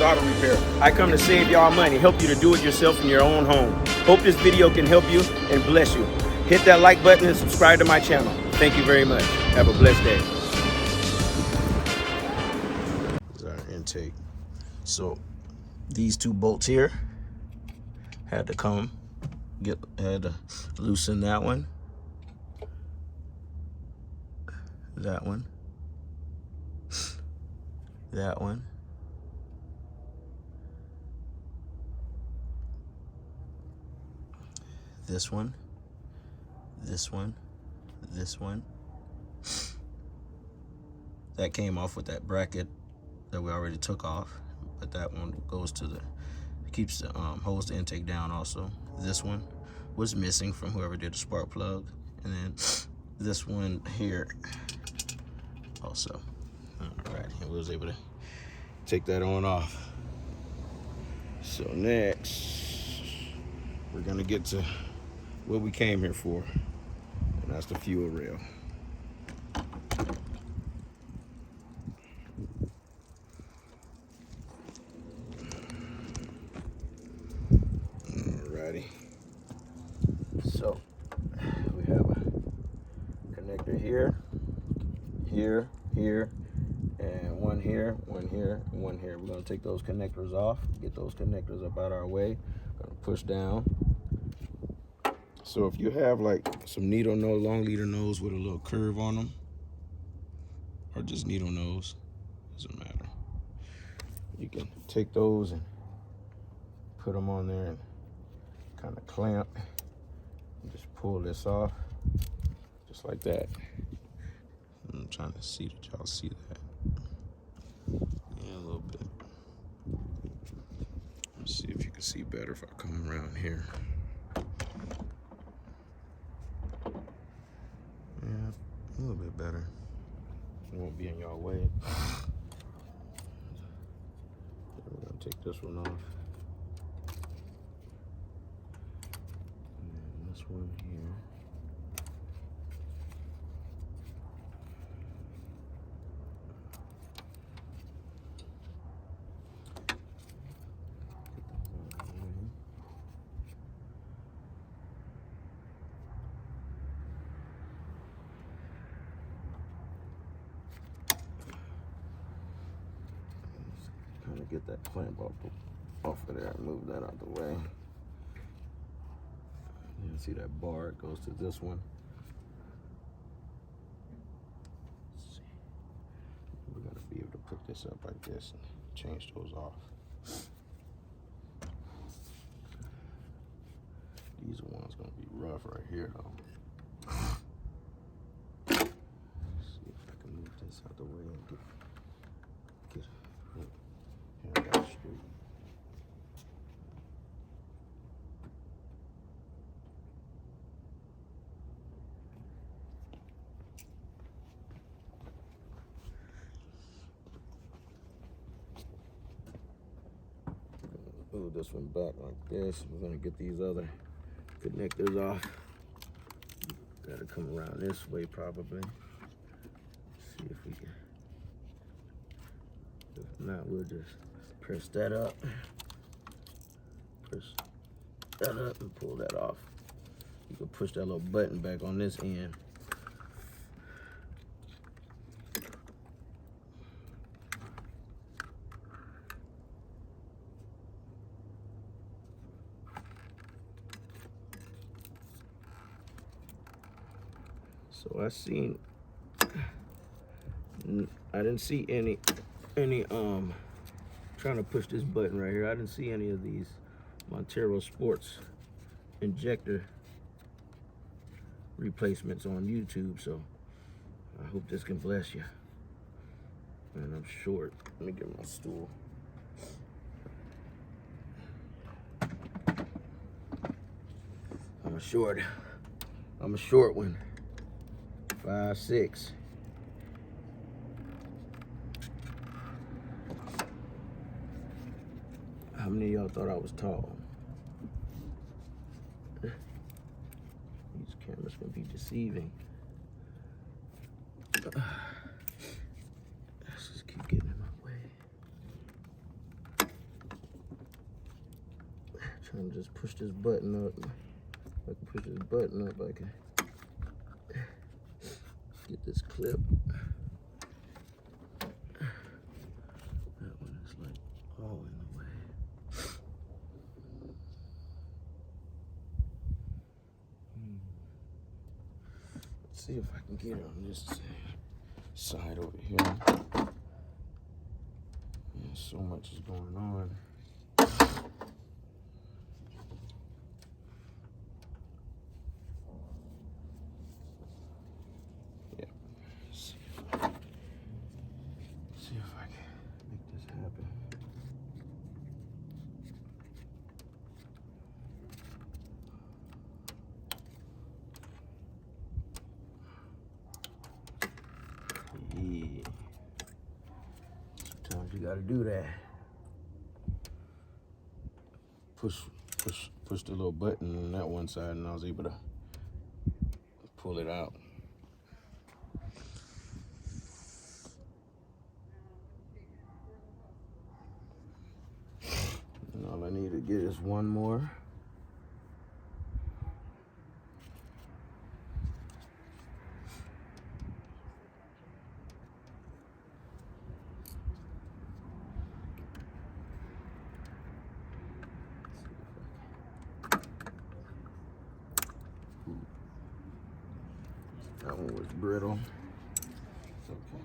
auto repair. I come to save y'all money, help you to do it yourself in your own home. Hope this video can help you and bless you. Hit that like button and subscribe to my channel. Thank you very much. Have a blessed day. This is our intake. So these two bolts here had to loosen that one, that one, that one, this one, this one, this one. That came off with that bracket that we already took off, but that one goes to the, keeps the holds the intake down also. This one was missing from whoever did the spark plug, and then this one here also. All right, and we was able to take that on off. So next, we're gonna get to what we came here for, and that's the fuel rail. Alrighty. So we have a connector here, here, here, and one here, one here, and one here. We're gonna take those connectors off, get those connectors up out our way. Gonna push down. So if you have like some needle nose, long leader nose with a little curve on them, or just needle nose, doesn't matter. You can take those and put them on there and kind of clamp and just pull this off, just like that. I'm trying to see that y'all see that. Yeah, a little bit. Let's see if you can see better if I come around here. Yeah, a little bit better. It won't be in your way. We're gonna take this one off. And this one here. Kind of get that clamp off of there and move that out the way. You can see that bar, it goes to this one. Let's see. We're gonna be able to put this up like this and change those off. These are ones gonna be rough right here though. Let's see if I can move this out the way and get I got it straight. Move this one back like this. We're gonna get these other connectors off. Gotta come around this way probably. See if we can. If not, we'll just press that up. Press that up and pull that off. You can push that little button back on this end. So I didn't see any trying to push this button right here. I didn't see any of these Montero sports injector replacements on YouTube, so I hope this can bless you. And I'm short. Let me get my stool. I'm a short one. 5'6". How many of y'all thought I was tall? These cameras can be deceiving. Let's just keep getting in my way. Trying to just push this button up. If I can push this button up, I can get this clip. That one is like all in the way. Let's see if I can get it on this side over here. Yeah, so much is going on. Sometimes you gotta do that. Push the little button on that one side, and I was able to pull it out. And all I need to get is one more. That one was brittle. It's okay.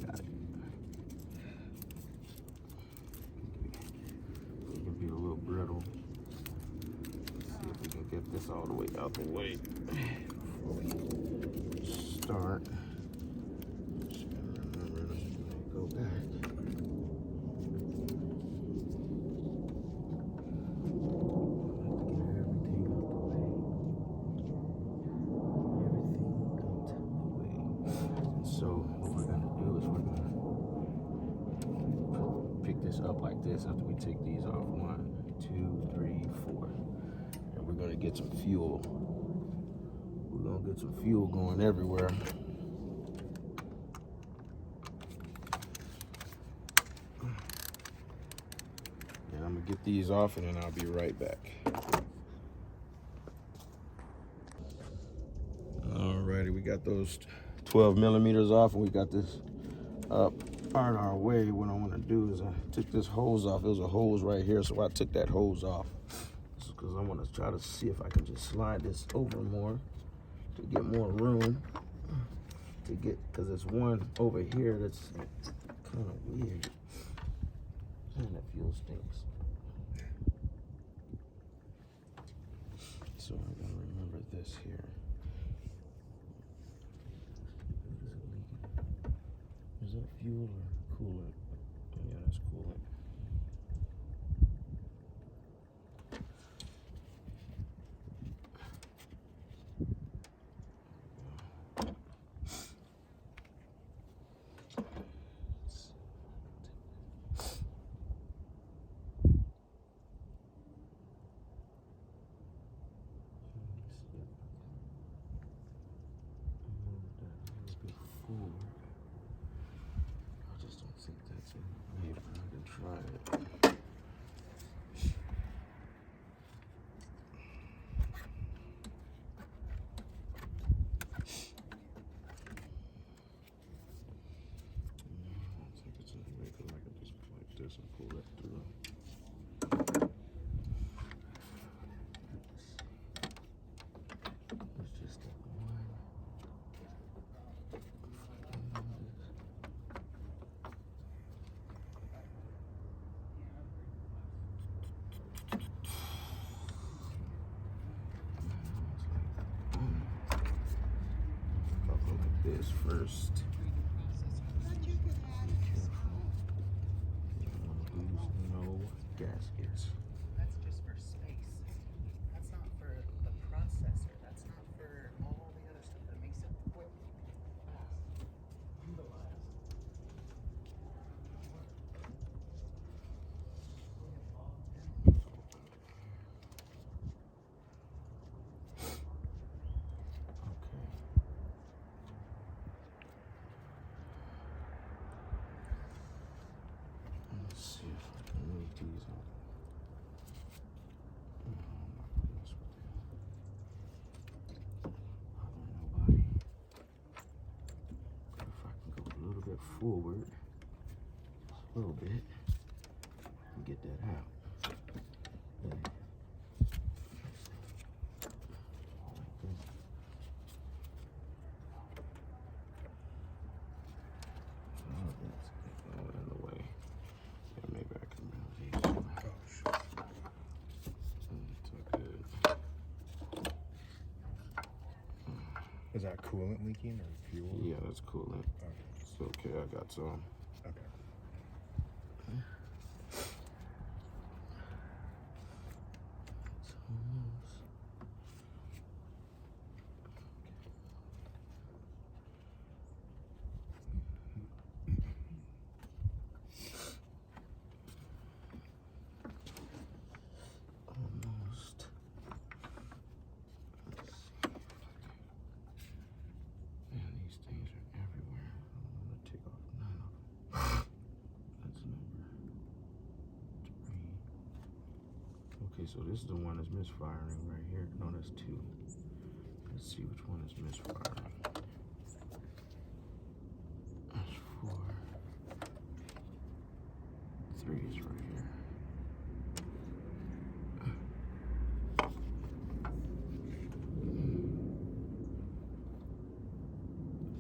Got it. It can be a little brittle. Let's see if we can get this all the way out the way before we start. Just gotta remember to go back. Up like this after we take these off. 1, 2, 3, 4. And we're gonna get some fuel. We're gonna get some fuel going everywhere. And I'm gonna get these off and then I'll be right back. Alrighty, we got those 12 millimeters off and we got this up on our way. What I want to do is I took this hose off. There was a hose right here, so I took that hose off because I want to try to see if I can just slide this over more to get more room to get, because there's one over here that's kind of weird. Man, that fuel stinks. So I gotta remember this here. Is that fuel or coolant? Yeah, that's coolant. I just don't think that's it. Maybe I can try it. I don't think it's any way because I can just like this and pull that through. It's just that one. This first. Be careful. You don't want to lose no gaskets. That's just for space. That's not for the processor. That's not for all the other stuff that makes it quick, fast, utilized. forward a little bit and get that out. Yeah. Is that coolant leaking or fuel? Yeah, that's coolant. Okay. It's okay, I got some. Okay. It's almost. Almost. Man, these things are everywhere. I'm gonna take off 9 of them. That's number 3. Okay, so this is the one that's misfiring right here. No, that's 2. Let's see which one is misfiring. That's 4. 3 is right here.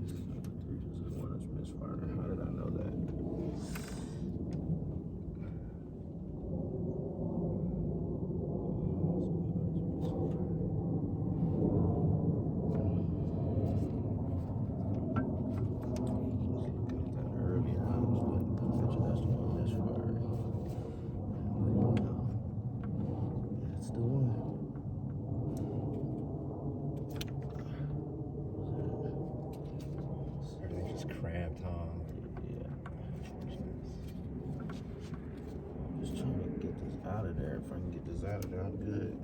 This is number 3. This is one that's misfiring. How did I know that? Everything's just cramped, huh? Yeah. Just trying to get this out of there. If I can get this out of there, I'm good.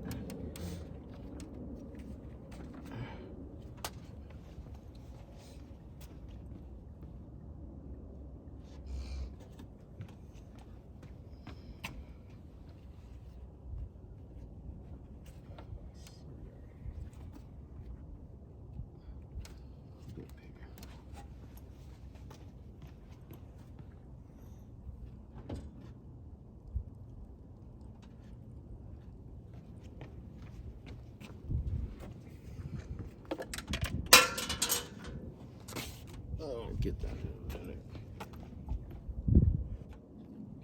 Get bigger. Oh, get that in a minute.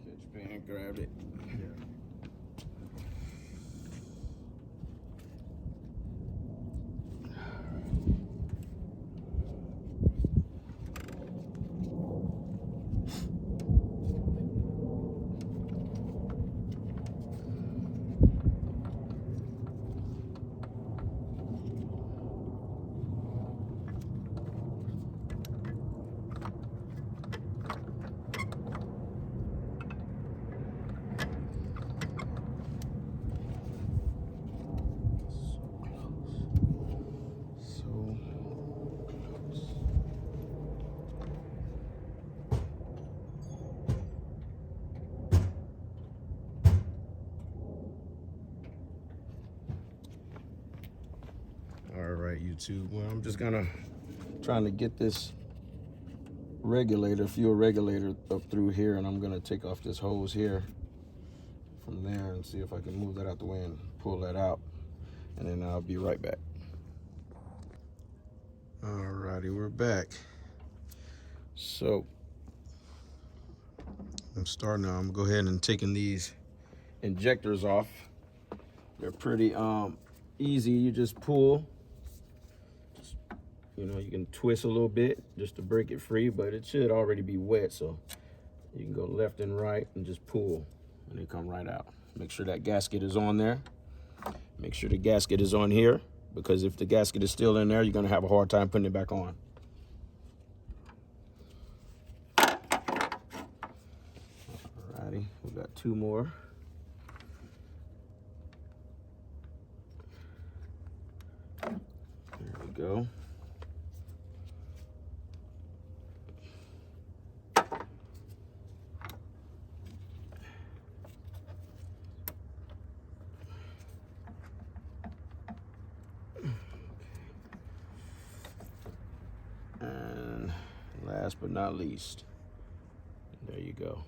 Catch pan, grab it. Yeah. So close. All right, YouTube. Well, I'm just trying to get this fuel regulator up through here, and I'm gonna take off this hose here from there and see if I can move that out the way and pull that out, and then I'll be right back. Alrighty, we're back. So I'm starting now. I'm gonna go ahead and taking these injectors off. They're pretty easy. You just pull. You know, you can twist a little bit just to break it free, but it should already be wet, so you can go left and right and just pull, and they come right out. Make sure that gasket is on there. Make sure the gasket is on here, because if the gasket is still in there, you're gonna have a hard time putting it back on. Alrighty, we got 2 more. There we go. last but not least, there you go.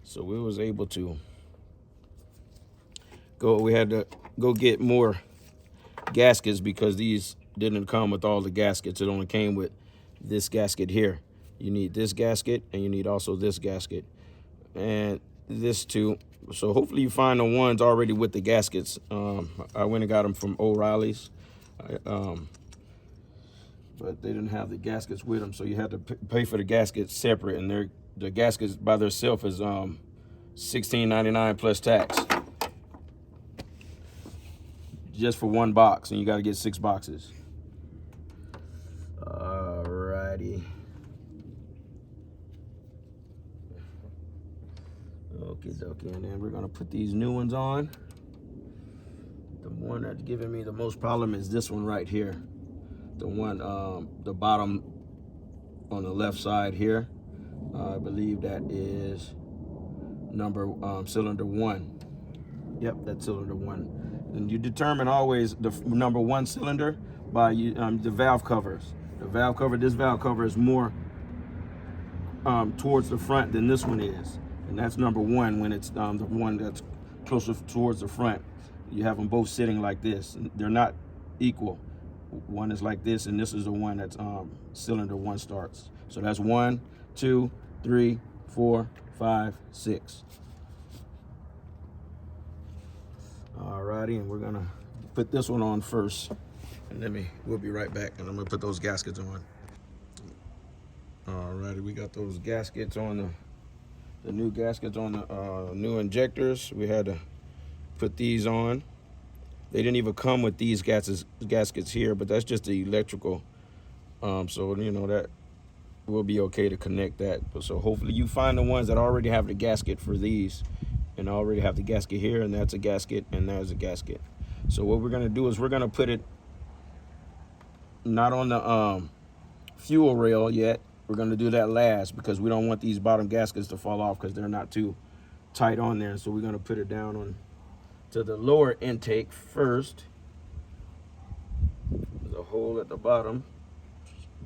So we was able to we had to go get more gaskets because these didn't come with all the gaskets. It only came with this gasket here. You need this gasket and you need also this gasket and this too. So hopefully you find the ones already with the gaskets. I went and got them from O'Reilly's, but they didn't have the gaskets with them, so you had to pay for the gaskets separate, and the gaskets by themselves is $16.99 plus tax just for one box, and you got to get 6 boxes. Alrighty. Okie dokie, and then we're gonna put these new ones on. The one that's giving me the most problem is this one right here. The one, the bottom on the left side here. I believe that is cylinder 1. Yep, that's cylinder 1. And you determine always the number 1 cylinder by the valve covers. This valve cover is more towards the front than this one is. And that's number 1 when it's the one that's closer towards the front. You have them both sitting like this. They're not equal. One is like this, and this is the one that's cylinder 1 starts. So that's 1, 2, 3, 4, 5, 6. Alrighty, and we're gonna put this one on first, and we'll be right back, and I'm gonna put those gaskets on. Alrighty, we got those gaskets on the new gaskets on the new injectors. We had to put these on. They didn't even come with these gaskets here, but that's just the electrical. So you know that will be okay to connect that. So hopefully you find the ones that already have the gasket for these, and already have the gasket here, and that's a gasket, and there's a gasket. So what we're gonna do is we're gonna put it not on the fuel rail yet. We're gonna do that last because we don't want these bottom gaskets to fall off because they're not too tight on there. So we're gonna put it down on to the lower intake first. There's a hole at the bottom.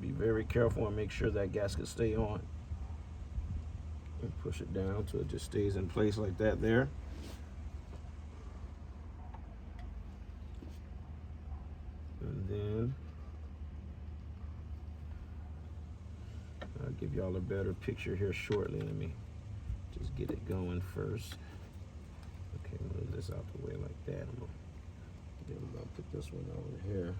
Be very careful and make sure that gasket stay on. And push it down so it just stays in place like that there. And then I'll give y'all a better picture here shortly. Let me just get it going first. Okay, move this out the way like that. Then we're gonna put this one over here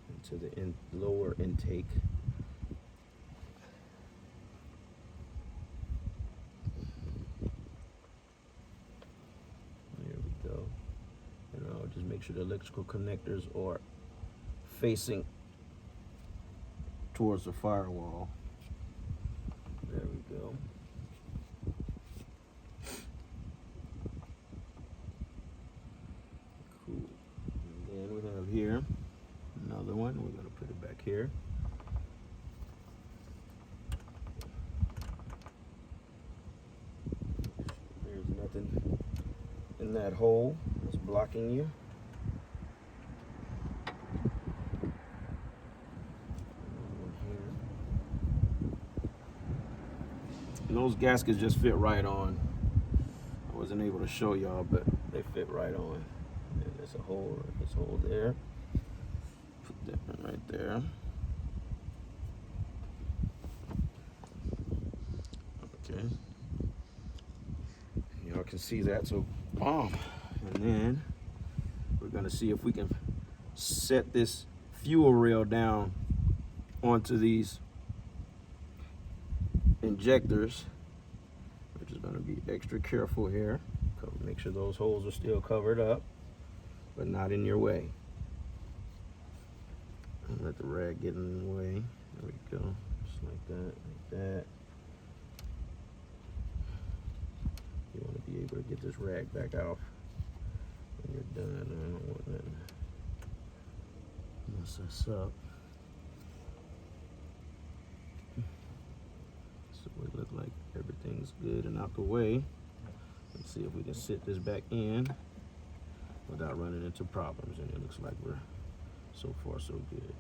into the lower intake. There we go. And I'll just make sure the electrical connectors are facing towards the firewall. There we go. Cool. And then we have here another one. We're going to put it back here. There's nothing in that hole that's blocking you. And those gaskets just fit right on. I wasn't able to show y'all, but they fit right on. And there's a hole, there. Put that one right there. Okay. Y'all can see that, so bomb. And then we're gonna see if we can set this fuel rail down onto these injectors. We're just going to be extra careful here. Make sure those holes are still covered up, but not in your way. Don't let the rag get in the way. There we go. Just like that, like that. You want to be able to get this rag back off when you're done. I don't want that to mess this up. So it look like everything's good and out the way. Let's see if we can sit this back in without running into problems. And it looks like we're so far so good.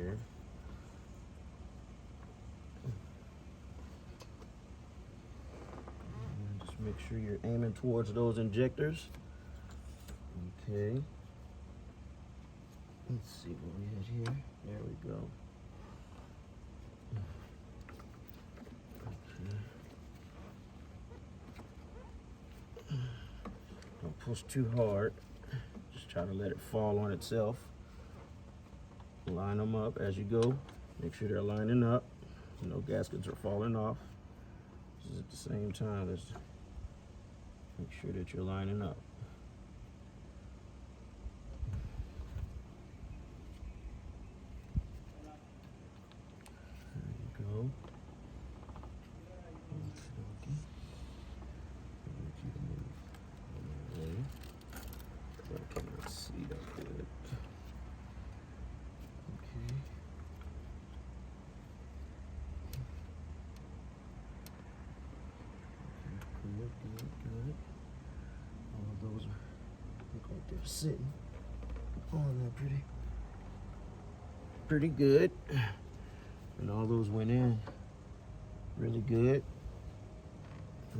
here. And just make sure you're aiming towards those injectors. Okay. Let's see what we had here. There we go. Okay. Don't push too hard. Just try to let it fall on itself. Line them up as you go. Make sure they're lining up. No gaskets are falling off. This is at the same time as make sure that you're lining up. There you go. Okay. I cannot see that good. Okay. Good. All of those look like they're sitting on there pretty good. And all those went in really good.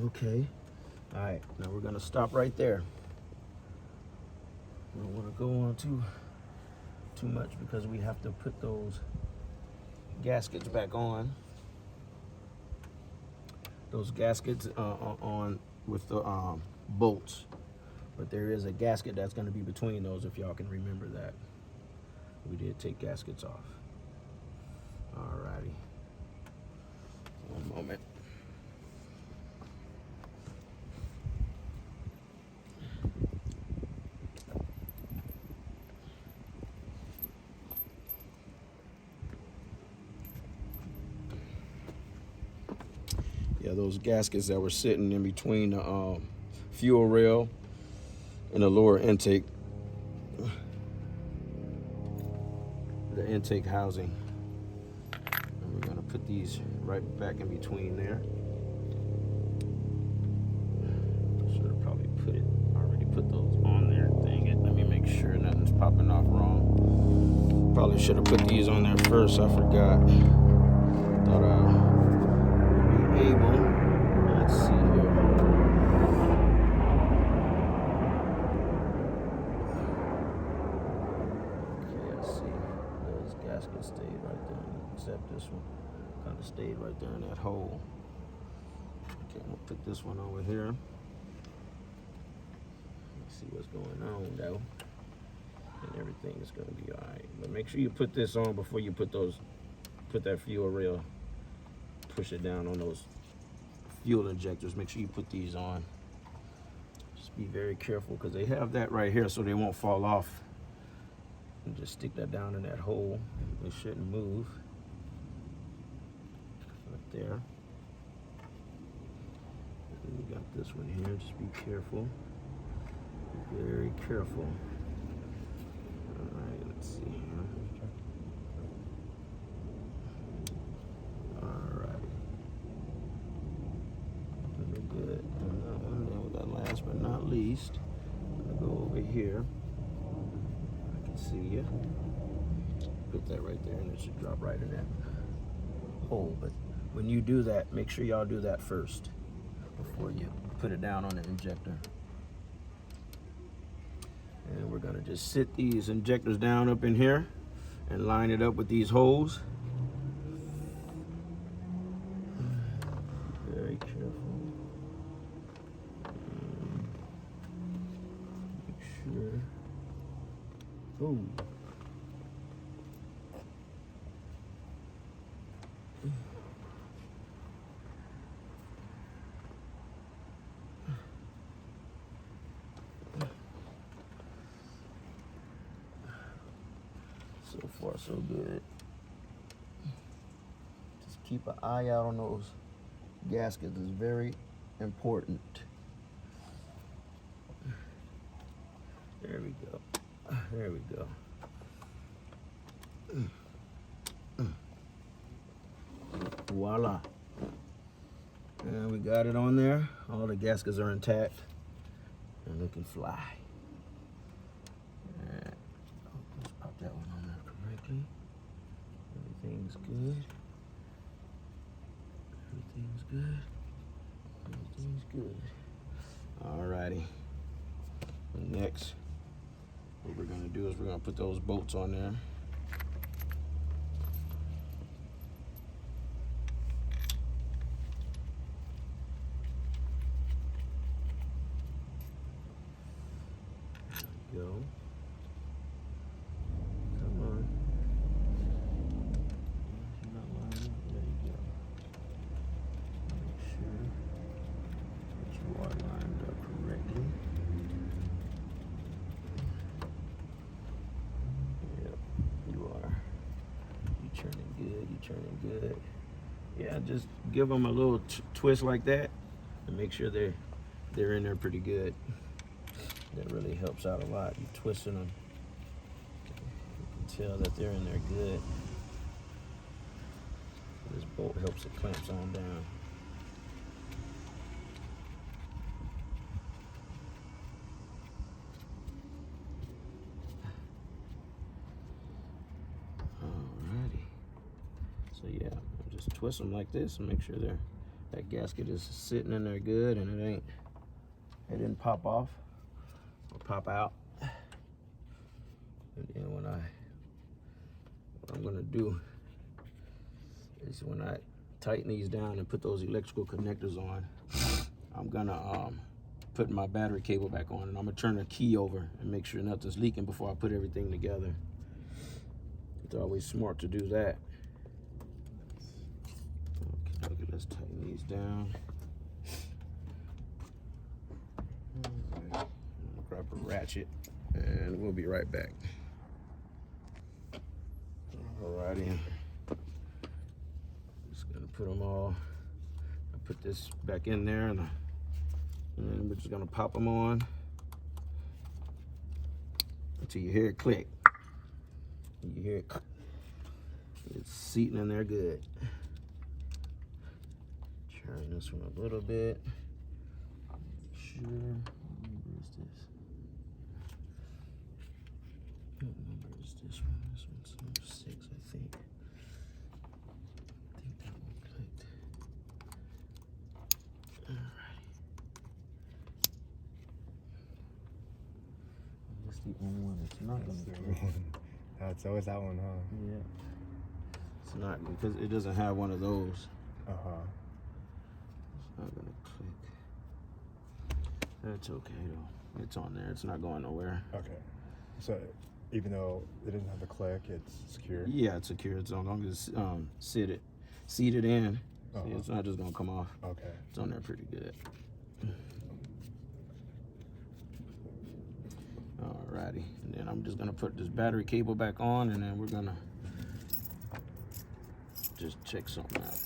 Okay. All right, now we're gonna stop right there. We don't want to go on too much because we have to put those gaskets back on. Those gaskets on with the bolts, but there is a gasket that's going to be between those, if y'all can remember that. We did take gaskets off. Alrighty. One moment. Yeah, those gaskets that were sitting in between the fuel rail and the lower intake, the intake housing. And we're gonna put these right back in between there. Should have probably already put those on there. Dang it, let me make sure nothing's popping off wrong. Probably should have put these on there first, I forgot. Thought I would be able. Let's see here. Okay, I see. Those gaskets stayed right there, except this one kind of stayed right there in that hole. Okay, I'm gonna put this one over here. Let's see what's going on though. And everything is gonna be alright. But make sure you put this on before you put that fuel rail, push it down on those fuel injectors. Make sure you put these on. Just be very careful because they have that right here so they won't fall off. And just stick that down in that hole. They shouldn't move. Right there. And you got this one here. Just be careful. Be very careful. Alright, let's see here. Alright. Very good. And that one, then we got last but not least. I'm gonna go over here. I can see you. Put that right there and it should drop right in that hole. But when you do that, make sure y'all do that first before you put it down on the injector. And we're gonna just sit these injectors down up in here and line it up with these holes. Very careful. Make sure. Ooh. So far, so good. Just keep an eye out on those gaskets. It's very important. There we go. There we go. Voila. And we got it on there. All the gaskets are intact and they can fly. Let's pop that one on there correctly. is good. Everything's good. Everything's good. Alrighty. Next, what we're gonna do is we're gonna put those bolts on there. There we go. Come on. You're not lining up. There you go. Make sure that you are lined up correctly. Yep, you are. You turning good. You turning good. Yeah, just give them a little twist like that, and make sure they're in there pretty good. That really helps out a lot. You twisting them, you can tell that they're in there good. This bolt helps it clamps on down. Alrighty. So yeah, just twist them like this and make sure that gasket is sitting in there good and it didn't pop off or pop out. And then what I'm gonna do is when I tighten these down and put those electrical connectors on, I'm gonna put my battery cable back on, and I'm gonna turn the key over and make sure nothing's leaking before I put everything together. It's always smart to do that. Okay, let's tighten these down. Okay. Grab a ratchet and we'll be right back. Alrighty. Just gonna put them all. I put this back in there and then we're just gonna pop them on until you hear it click. You hear it. It's seating in there good. Turn this one a little bit. Make sure. Where is this? What number is this one? This one's number 6, I think. I think that one clicked. Alrighty. That's the only one that's not gonna click. It's always that one, huh? Yeah. It's not, because it doesn't have one of those. Uh-huh. It's not gonna click. That's okay though. It's on there. It's not going nowhere. Okay. So even though it doesn't have the click, it's secure? Yeah, it's secure. It's as long as it's seated in. Uh-huh. See, it's not just gonna come off. Okay. It's on there pretty good. Alrighty, and then I'm just gonna put this battery cable back on, and then we're gonna just check something out.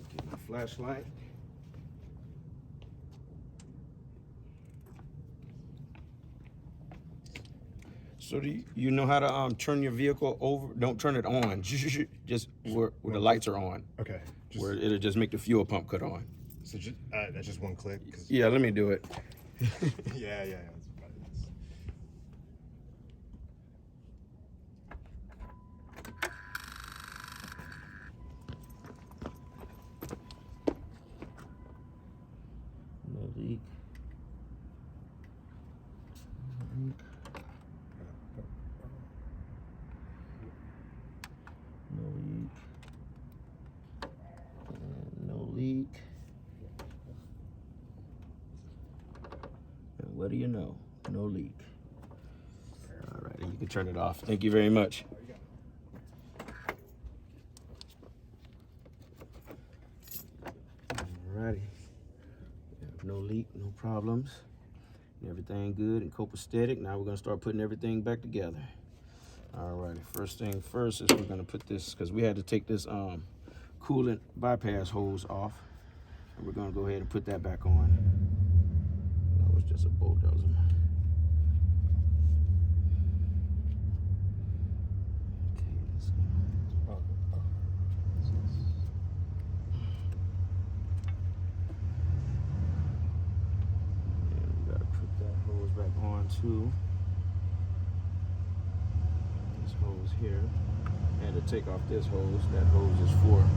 Get my flashlight. So do you know how to turn your vehicle over? Don't turn it on. Just where the lights are on. Okay. Where it'll just make the fuel pump cut on. So that's just one click? Yeah, let me do it. yeah. No leak. No leak. And no leak. And what do you know? No leak. All right, you can turn it off. Thank you very much. Alrighty. No leak, no problems. Everything good and copacetic. Now we're gonna start putting everything back together. Alrighty, first thing first is we're gonna put this, because we had to take this coolant bypass hose off. And we're gonna go ahead and put that back on. That was just a bolt, that was okay, let's go. Yeah, we gotta put that hose back on too. goes here. And to take off this hose, that hose is for,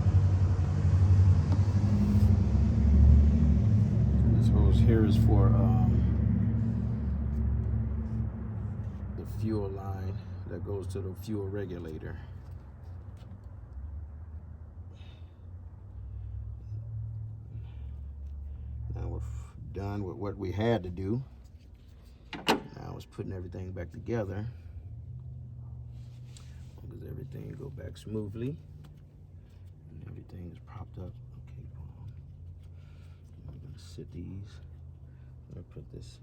this hose here is for the fuel line that goes to the fuel regulator. Now we're done with what we had to do. Now it's putting everything back together. Does everything go back smoothly? And everything is propped up. Okay, I'm gonna sit these. I'm gonna put this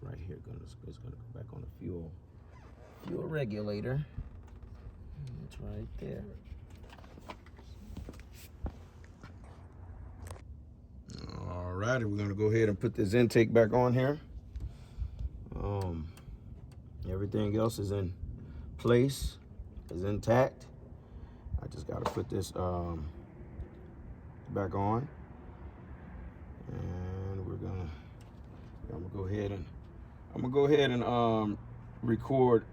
right here. It's gonna go back on the fuel regulator. It's right there. Alrighty, we're gonna go ahead and put this intake back on here. Everything else is in place, is intact. I just gotta put this back on, and I'm gonna go ahead and record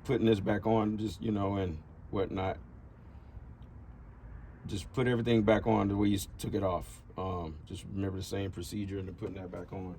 putting this back on, just and whatnot. Just put everything back on the way you took it off. Just remember the same procedure and then putting that back on.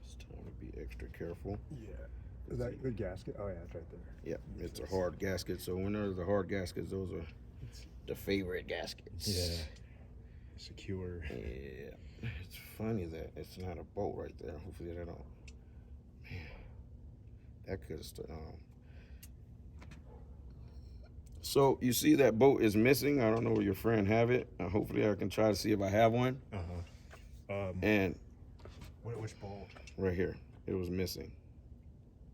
Just trying to be extra careful. Yeah. Is that the gasket? Oh yeah, it's right there. Yep, it's a hard gasket. So when there's the hard gaskets, those are the favorite gaskets. Yeah. Secure. Yeah. It's funny that it's not a bolt right there. Hopefully they don't. Man, that could have. So you see that bolt is missing. I don't know where your friend have it. Hopefully I can try to see if I have one. And which bolt? right here, it was missing.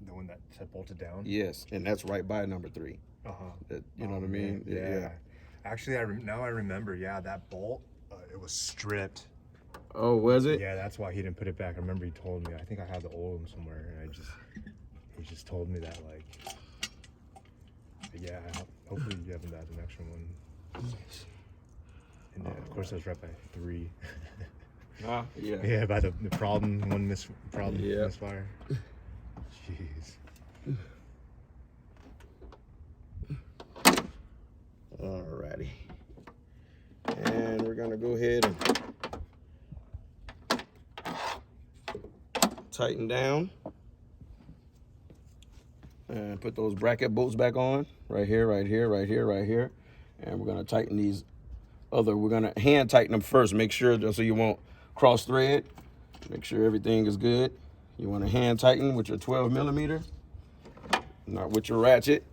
The one that bolted down? Yes, and that's right by number 3. That, you know what I mean? Yeah. Actually, now I remember. Yeah, that bolt, it was stripped. Oh, was it? Yeah, that's why he didn't put it back. I remember he told me. I think I have the old one somewhere, and he just told me that, like. Yeah, hopefully you haven't had an extra one. And then, of course, I was right by 3. Yeah. Yeah, by the problem misfire. Jeez. Alrighty. And we're gonna go ahead and tighten down and put those bracket bolts back on right here, right here, right here, right here. And we're gonna tighten these we're gonna hand tighten them first. Make sure so you won't cross thread. Make sure everything is good. You want to hand tighten with your 12mm, not with your ratchet.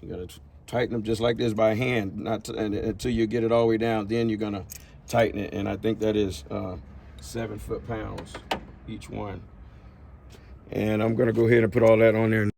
You gotta tighten them just like this by hand, until you get it all the way down. Then you're gonna tighten it, and I think that is 7 foot-pounds each one. And I'm gonna go ahead and put all that on there.